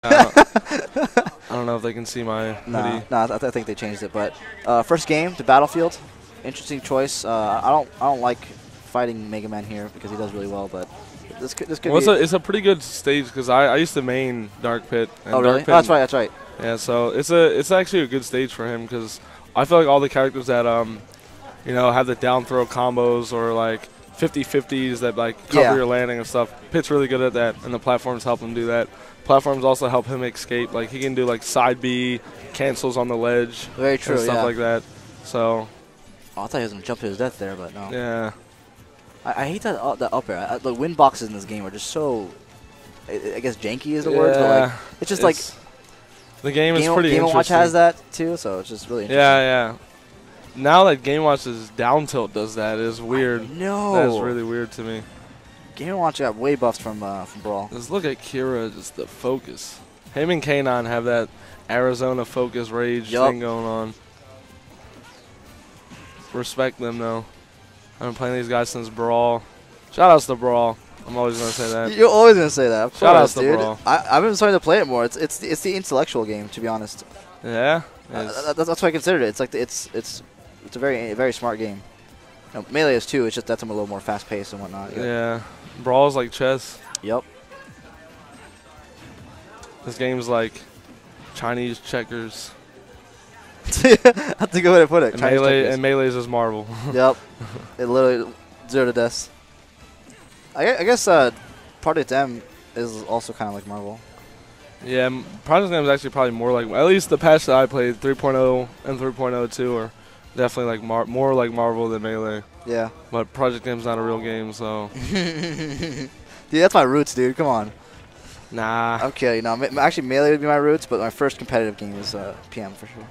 I don't know if they can see my hoodie. No, I think they changed it. But first game, the Battlefield, interesting choice. I don't like fighting Megaman here because he does really well, but this could Well, be. it's a pretty good stage because I used to main Dark Pit. And Oh really? Dark Pit That's right. Yeah, so it's actually a good stage for him because I feel like all the characters that have the down throw combos or like 50-50s that like cover your landing and stuff. Pit's really good at that, and the platforms help him do that. Platforms also help him escape. Like he can do like side B cancels on the ledge. Very true. And stuff like that. So. Oh, I thought he was gonna jump to his death there, but no. Yeah. I hate that up air. The wind boxes in this game are just so. I guess janky is the word. But like, it's just like. The game is pretty Game interesting. Watch has that too, so it's just really interesting. Yeah. Now that Game Watch's down tilt does that, is weird. No. That's really weird to me. Game Watch got way buffed from Brawl. Just look at Kira, just the focus. Him and K9 have that Arizona focus rage thing going on. Respect them though. I've been playing these guys since Brawl. Shout outs to Brawl. I'm always gonna say that. You're always gonna say that. Of Shout course, outs to Brawl. I've been starting to play it more. It's the intellectual game, to be honest. Yeah. That's what I considered it. It's like it's a very smart game. You know, Melee is too. It's just that's a little more fast paced and whatnot. Yeah. Brawl's like chess. Yep. This game's like Chinese checkers. That's a good way to put it. And Melee's is Marvel. Yep. It literally 0 to death. I guess Project M is also kind of like Marvel. Yeah, Project M is actually probably more like, at least the patch that I played, 3.0 and 3.02 are definitely like more like Marvel than Melee. Yeah. But Project M's not a real game, so. Dude, that's my roots, dude. Come on. Nah. Okay, no, actually Melee would be my roots, but my first competitive game was PM for sure.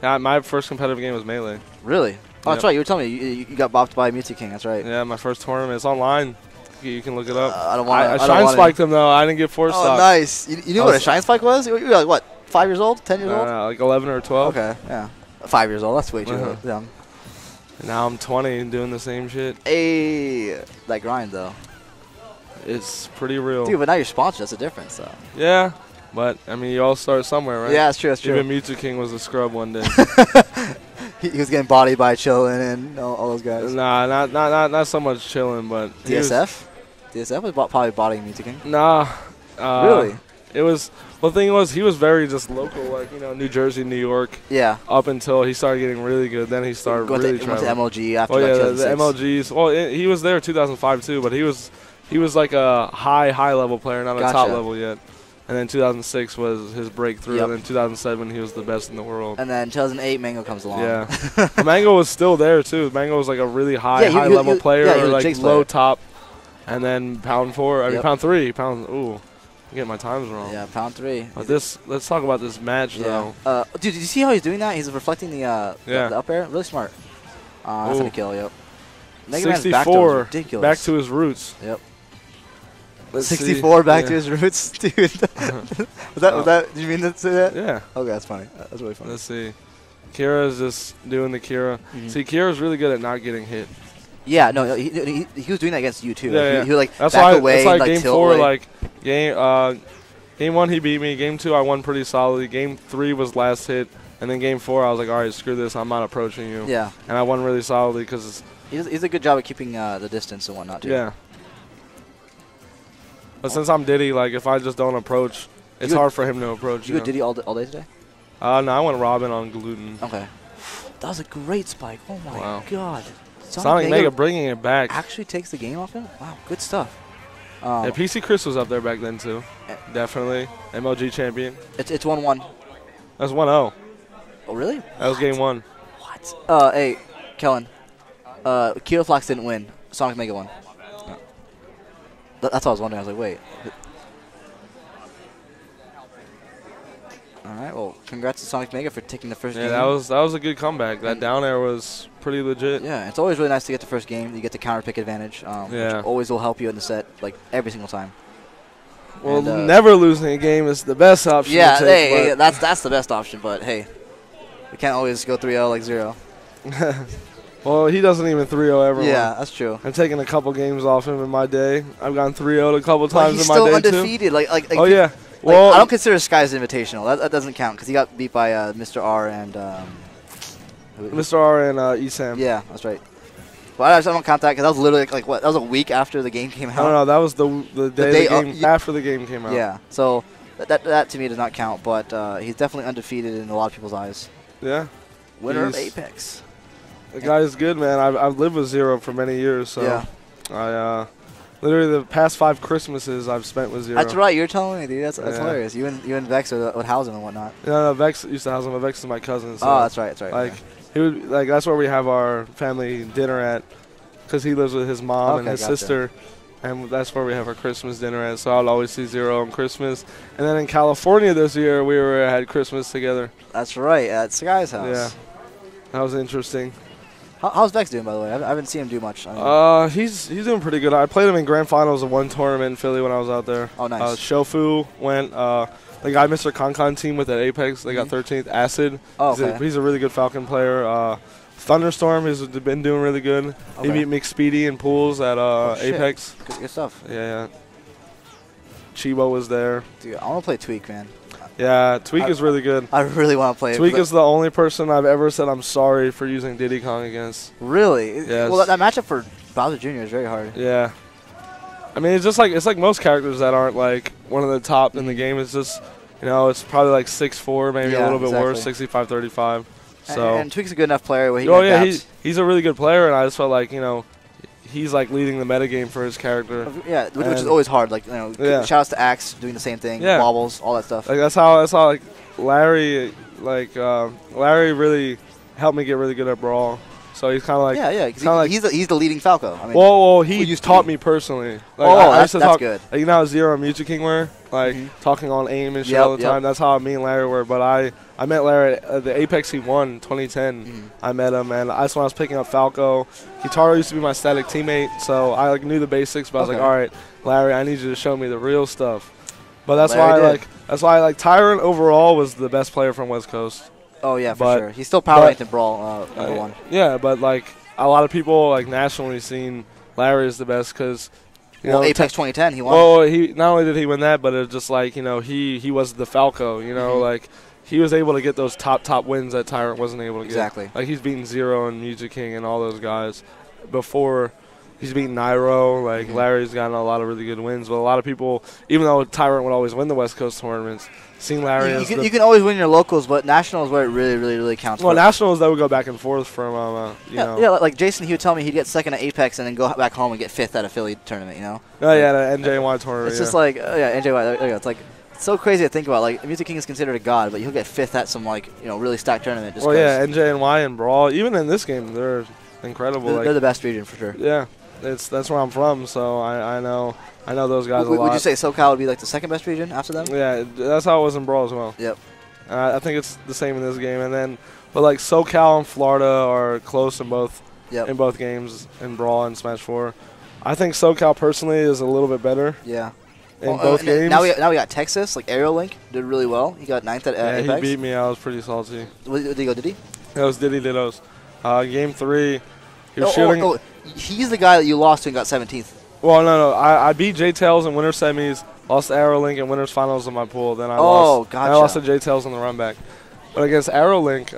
Yeah, my first competitive game was Melee. Really? Oh, that's right. You were telling me you got bopped by Mewtwo King. That's right. Yeah, my first tournament. It's online. You can look it up. I don't want to. I shine spiked him though. I didn't get force stock. Oh, nice. You knew what a shine spike was? You were like what? 5 years old? 10 years old? Like 11 or 12. Okay, yeah. 5 years old. That's way too young. And now I'm 20 and doing the same shit. Hey, that grind though. It's pretty real. Dude, but now you're sponsored. That's a difference though. Yeah, but I mean, you all start somewhere, right? Yeah, that's true. That's true. Even Mewtwo King was a scrub one day. He was getting bodied by Chillin and all those guys. Nah, not so much Chillin, but DSF. DSF was probably bodying Mewtwo King. Nah. Really? It was. Well, the thing was, he was very just local, like New Jersey, New York. Yeah. Up until he stared getting really good, then he started really traveling. Went to MLG after. Oh yeah, like the MLGs. Well, he was there 2005 too, but he was like a high level player, not a top level yet. And then 2006 was his breakthrough, and then 2007 he was the best in the world. And then 2008 Mango comes along. Yeah, Mango was still there too. Mango was like a really high level player, or like low top, and then pound 4. I mean pound 3. Ooh, I'm getting my times wrong. Yeah, pound 3. But let's talk about this match though. Dude, did you see how he's doing that? He's reflecting the up air. Really smart. That's gonna kill. Yep. Megaman's 64. Ridiculous. Back to his roots. Yep. Let's 64 back to his roots, dude. was that? Did you mean to say that? Yeah. Okay, that's funny. That's really funny. Let's see. Kira's just doing the Kira. See, Kira's really good at not getting hit. Yeah, no, he was doing that against you too. Yeah, He would like that's back away. That's why game 4, away. like game 1 he beat me. Game 2 I won pretty solidly. Game 3 was last hit, and then game 4 I was like, all right, screw this, I'm not approaching you. Yeah. And I won really solidly because he's a good job at keeping the distance and whatnot too. Yeah. But since I'm Diddy, like if I just don't approach, it's hard for him to approach. You go Diddy all day today? No, I went Robin on Gluten. Okay. That was a great spike. Oh my god. Sonicmega bringing it back. Actually takes the game off him? Wow, good stuff. Yeah, PC Chris was up there back then too. Definitely. MLG champion. It's 1-1. That's 1-0. Oh really? That was game 1. What? Hey, Kellen. KiraFlax didn't win. Sonicmega won. That's what I was wondering. I was like, wait. All right. Well, congrats to Sonicmega for taking the first game. Yeah, that was a good comeback. That down air was pretty legit. Yeah, it's always really nice to get the first game. You get the counter pick advantage, which always will help you in the set, like every single time. Well, never losing a game is the best option. Yeah, to take, hey, that's the best option. But hey, we can't always go 3-0 like 0. Well, he doesn't even 3-0 everyone. Yeah, that's true. I've taken a couple games off him in my day. I've gone 3-0 a couple times in my day, too. He's still undefeated. Oh, yeah. Well, I don't consider Sky's Invitational. That doesn't count because he got beat by Mr. R and Mr. R and Esam. Yeah, that's right. But I don't count that because that was literally like what? That was a week after the game came out. No, that was the day the game after the game came out. Yeah, so that to me does not count. But he's definitely undefeated in a lot of people's eyes. Yeah. Winner of Apex. The guy is good, man. I've lived with Zero for many years, so yeah. I literally the past 5 Christmases I've spent with Zero. That's right. You're telling me, dude. That's hilarious. You and Vex would house him and whatnot. No, Vex used to house him. But Vex is my cousin. So oh, that's right. That's right. Like. Okay. He would, like, that's where we have our family dinner at, because he lives with his mom and his sister, and that's where we have our Christmas dinner at. So I'll always see Zero on Christmas. And then in California this year, we had Christmas together. That's right, at Sky's house. Yeah, that was interesting. How's Vex doing, by the way? I haven't seen him do much. He's doing pretty good. I played him in grand finals of one tournament in Philly when I was out there. Oh, nice. Shofu went. The guy Mr. Concon team with at Apex, they got 13th. Acid, he's a really good Falcon player. Thunderstorm has been doing really good. Okay. He beat McSpeedy in pools at Apex. Good stuff. Yeah. Chibo was there. Dude, I want to play Tweak, man. Yeah, Tweak is really good. I really want to play Tweak is the only person I've ever said I'm sorry for using Diddy Kong against. Really? Yes. Well, that matchup for Bowser Jr. is very hard. Yeah. I mean, it's like most characters that aren't like one of the top in the game. It's just, it's probably like 6'4", maybe a little bit worse, 65-35. So and Tweak's a good enough player where he can adapt. He's a really good player, and I just felt like he's like leading the metagame for his character. Yeah, which is always hard. Like shout outs to Axe doing the same thing, wobbles, all that stuff. Like that's how like Larry really helped me get really good at Brawl. So he's kind of like he's the leading Falco. I mean, well, he taught me personally. Like, that's good. Like, you know how Zero and Mucha King were talking on aim and shit all the time. That's how me and Larry were. But I met Larry at the Apex he won 2010. I met him, and that's when I was picking up Falco. Kitaro used to be my static teammate, so I knew the basics. But I was like, all right, Larry, I need you to show me the real stuff. But that's why Tyrant overall was the best player from West Coast. Oh, yeah, for sure. He's still power ranked in Brawl number 1. Yeah, but, like, a lot of people, like, nationally seen Larry as the best because, Apex 2010, he won. Well, not only did he win that, but it was just, like, he was the Falco, like, he was able to get those top wins that Tyrant wasn't able to get. Exactly. Like, he's beaten Zero and Mucha King and all those guys before. He's beaten Nairo. Like, Larry's gotten a lot of really good wins. But a lot of people, even though Tyrant would always win the West Coast tournaments, seeing Larry you can always win your locals, but nationals where it really counts. Well, nationals, that would go back and forth from, Yeah, like Jason, he would tell me he'd get second at Apex and then go back home and get 5th at a Philly tournament, Oh, yeah, the NJY tournament. It's just like, NJY, there you go. It's like, it's so crazy to think about. Like, Mucha King is considered a god, but he'll get 5th at some, like, really stacked tournament. Just NJY and Brawl, even in this game, they're incredible. They're the best region for sure. Yeah. That's where I'm from, so I know those guys a lot. Would you say SoCal would be like the second best region after them? Yeah, that's how it was in Brawl as well. Yep. I think it's the same in this game, but like SoCal and Florida are close in both games in Brawl and Smash 4. I think SoCal personally is a little bit better. Yeah. In both games. Now we got Texas. Like Aerial Link did really well. He got 9th at Apex. Yeah, he beat me. I was pretty salty. Did he go? Did he? That was Diddy Dittos. Game 3. He was shooting. He's the guy that you lost to and got 17th. Well, no. I beat J-Tails in winter semis, lost to Arrowlink in winners finals in my pool. Then I lost. Gotcha. I lost to J-Tails in the run back. But against Arrowlink,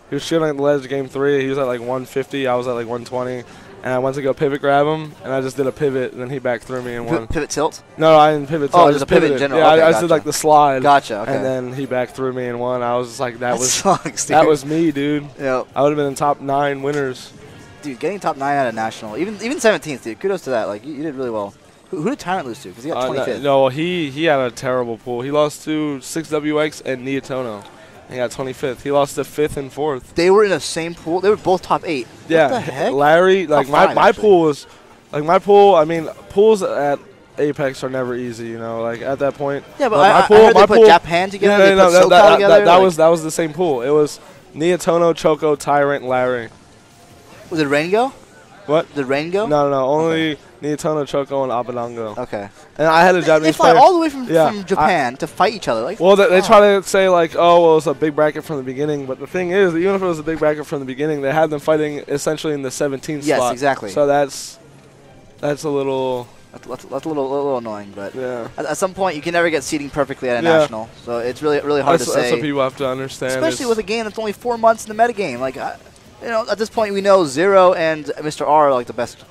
he was shooting at the ledge game 3. He was at like 150. I was at like 120. And I went to go pivot grab him, and I just did a pivot, and then he back threw me and won. Pivot tilt? No, I didn't pivot tilt. Oh, just a pivot in general. Yeah, okay, I just did like the slide. Gotcha, okay. And then he back threw me and won. I was just like, that sucks, that was me, dude. Yep. I would have been in top 9 winners. Dude, getting top 9 at a national, even 17th, dude. Kudos to that. Like, you did really well. Who did Tyrant lose to? Because he got 25th. No, he had a terrible pool. He lost to 6WX and Neotono. He got 25th. He lost to 5th and 4th. They were in the same pool. They were both top 8. Yeah. What the heck? Larry, like my pool was, like my pool. I mean, pools at Apex are never easy. Like at that point. Yeah, but I heard they put Japan together. They put SoCal together. That was the same pool. It was Neotono, Choco, Tyrant, Larry. Was it Rengo? What? Did Rengo? No. Only Neotono, Choco, and Abenango. Okay. And I had a Japanese player. They fly all the way from Japan to fight each other. Like, well, they try to say, like, oh, well, it's a big bracket from the beginning. But the thing is, even if it was a big bracket from the beginning, they had them fighting essentially in the 17th spot. Yes, exactly. So that's a little That's a little annoying, but yeah. At some point you can never get seeding perfectly at a national, so it's really hard to say. That's what people have to understand. Especially with a game that's only 4 months in the metagame. Like, at this point we know Zero and Mr. R are like the best,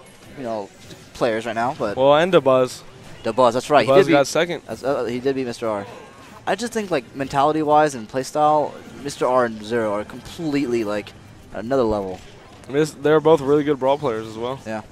players right now. But well, and DeBuzz. DeBuzz, that's right. DeBuzz got second. He did beat Mr. R. I just think like mentality-wise and playstyle, Mr. R and Zero are completely like another level. I mean, they're both really good brawl players as well. Yeah.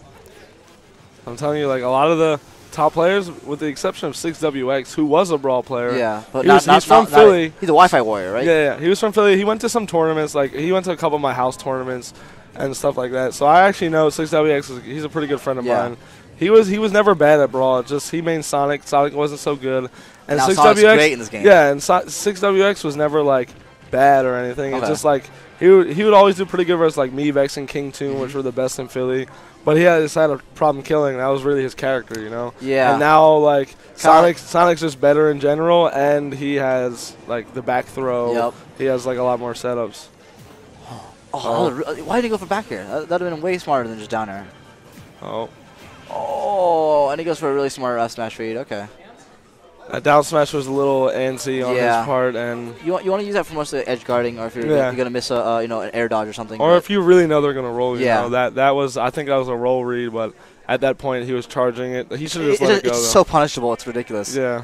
I'm telling you, like a lot of the top players, with the exception of 6WX, who was a brawl player. Yeah, but he's from Philly. He's a Wi-Fi warrior, right? Yeah, he was from Philly. He went to some tournaments. Like he went to a couple of my house tournaments and stuff like that. So I actually know 6WX. He's a pretty good friend of mine. He was never bad at brawl. Just he main Sonic. Sonic wasn't so good. And now 6WX, Sonic's great in this game. Yeah, and 6WX was never like bad or anything. Okay. It's just like he would always do pretty good versus like me, Vex, and King Toon, which were the best in Philly. But he just had a problem killing. That was really his character, Yeah. And now like Sonic's just better in general, and he has like the back throw. Yep. He has like a lot more setups. Why did he go for back air? That would have been way smarter than just down air. Oh, and he goes for a really smart smash read. Okay. That down smash was a little antsy on his part, and you want to use that for most of the edge guarding, or if you're gonna miss a an air dodge or something. Or if you really know they're gonna roll, you know, that was, I think that was a roll read, but at that point he was charging it. He should have just let it go. It's so punishable. It's ridiculous. Yeah,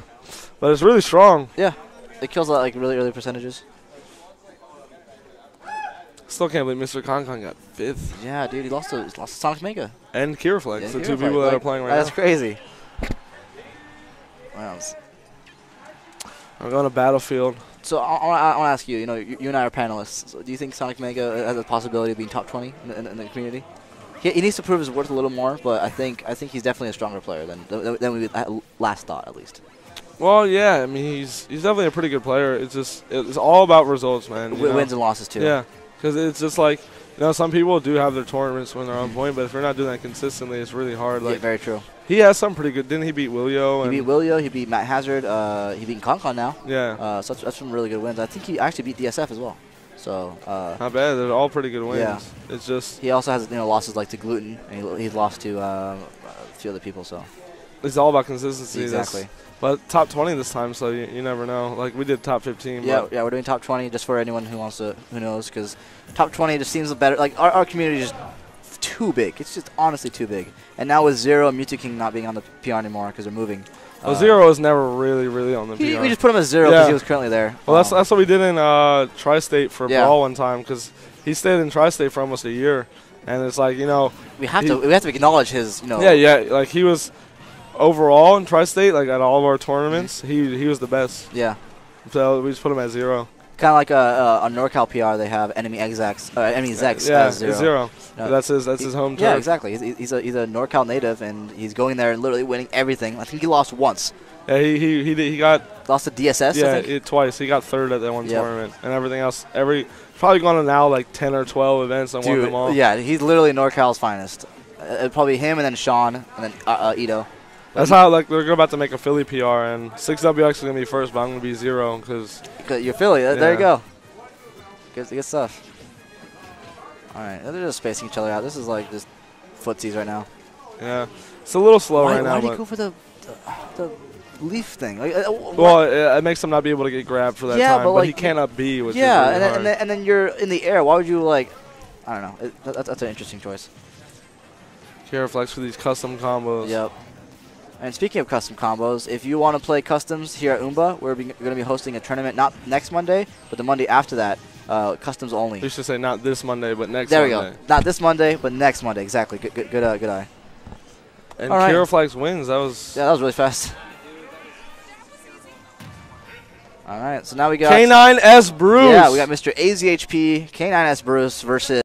but it's really strong. Yeah, it kills like really early percentages. Still can't believe Mr. Concon got 5th. Yeah, dude, he lost to Sonicmega And KiraFlax, the two KiraFlax, people that are playing right now. That's crazy. Wow. I'm going to Battlefield. So I want to ask you, you and I are panelists. So do you think Sonicmega has a possibility of being top 20 in the community? He needs to prove his worth a little more, but I think he's definitely a stronger player than we last thought, at least. Well, yeah, I mean he's definitely a pretty good player. It's all about results, man. Wins and losses too. Yeah, because it's just like some people do have their tournaments when they're on point, but if you're not doing that consistently, it's really hard. Like, yeah, very true. He has some pretty good. Didn't he beat Willio? He beat Willio. He beat Matt Hazard. He beat Concon now. Yeah. So that's some really good wins. I think he actually beat DSF as well. So not bad. They're all pretty good wins. Yeah. It's just he also has losses like to Gluten, and he's lost to a few other people. So it's all about consistency. Exactly. But top 20 this time, so you never know. Like we did top 15. Yeah, we're doing top 20 just for anyone who knows, because top 20 just seems better. Like our community is just too big. It's just honestly too big. And now with Zero and Mewtwo King not being on the PR anymore because they're moving. Well, Zero was never really on the PR. We just put him as Zero because he was currently there. Well, that's what we did in Tri-State for Brawl one time, because he stayed in Tri-State for almost a year, and it's like we have to acknowledge his Yeah, like he was overall in Tri-State, like at all of our tournaments, he was the best. Yeah. So we just put him at Zero. Kind of like a NorCal PR, they have enemy Zex as Zero. That's his home turf. Yeah, exactly. He's a NorCal native, and he's going there and literally winning everything. I think he lost once. Yeah, he got lost to DSS. Yeah, I think. Twice. He got 3rd at that one tournament, and everything else. Probably gone to now like 10 or 12 events and won them all. Yeah, he's literally NorCal's finest. Probably him, and then Sean, and then Ito. That's how they're about to make a Philly PR, and 6WX is gonna be first, but I'm gonna be Zero because you're Philly. There you go. Good stuff. All right, they're just spacing each other out. This is like just footsies right now. Yeah, it's a little slow right now. Why did he go for the leaf thing? Like, well, it makes him not be able to get grabbed for that time, but he cannot be. Which is really hard. And then you're in the air. Why would you I don't know. That's an interesting choice. KiraFlax for these custom combos. Yep. And speaking of custom combos, if you want to play customs here at OOMBA, we're going to be hosting a tournament not next Monday, but the Monday after that, customs only. You should say not this Monday, but next Monday. Monday. There we go. Not this Monday, but next Monday. Exactly. Good eye. And KiraFlax wins. That was really fast. All right, so now we got K9S Bruce. Yeah, we got Mr. AZHP, K9S Bruce versus